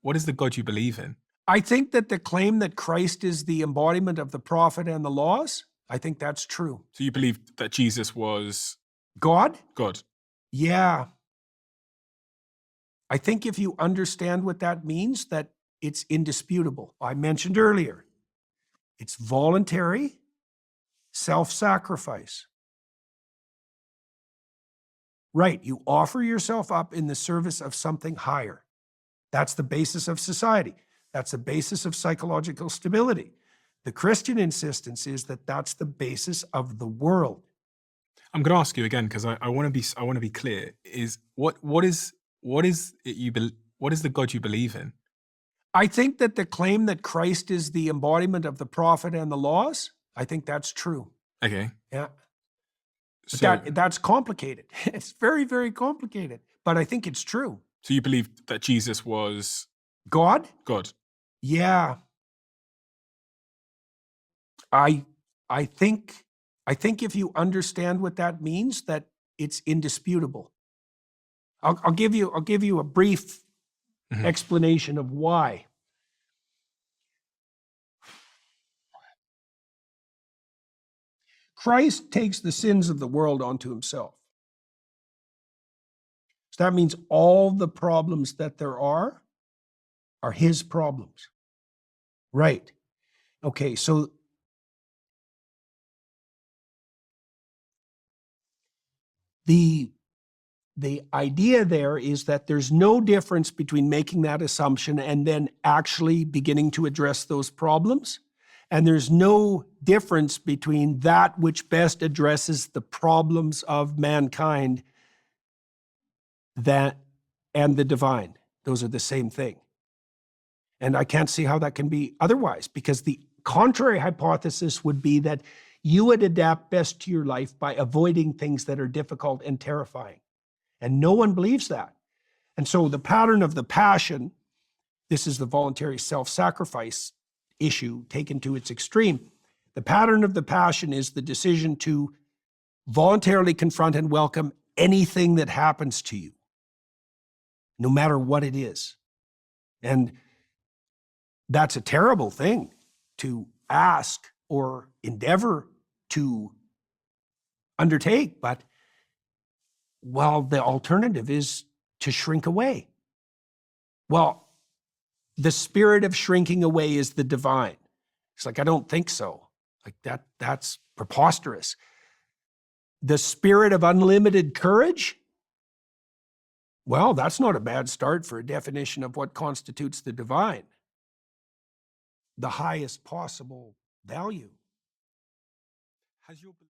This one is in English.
what is the God you believe in? I think that the claim that Christ is the embodiment of the prophet and the laws, I think that's true. So you believe that Jesus was God? God? Yeah. I think if you understand what that means, that it's indisputable. I mentioned earlier, it's voluntary self-sacrifice. Right, you offer yourself up in the service of something higher. That's the basis of society. That's the basis of psychological stability. The Christian insistence is that that's the basis of the world. I'm going to ask you again because I want to be clear. Is what is the God you believe in? I think that the claim that Christ is the embodiment of the prophet and the laws, I think that's true. Okay. Yeah. But So that's complicated. It's very, very complicated. But I think it's true. so you believe that Jesus was God? God? Yeah. I think if you understand what that means, that it's indisputable. I'll give you a brief explanation of why. Christ takes the sins of the world onto himself. So that means all the problems that there are his problems. Right. Okay, so the idea there is that there's no difference between making that assumption and then actually beginning to address those problems. And there's no difference between that which best addresses the problems of mankind and the divine. Those are the same thing. And I can't see how that can be otherwise, because the contrary hypothesis would be that you would adapt best to your life by avoiding things that are difficult and terrifying. And no one believes that. And so the pattern of the passion, this is the voluntary self-sacrifice issue taken to its extreme. The pattern of the passion is the decision to voluntarily confront and welcome anything that happens to you, no matter what it is. And that's a terrible thing to ask or endeavor to undertake, but well, the alternative is to shrink away. Well, the spirit of shrinking away is the divine. It's like, I don't think so. Like that's preposterous. The spirit of unlimited courage? Well, that's not a bad start for a definition of what constitutes the divine. The highest possible value.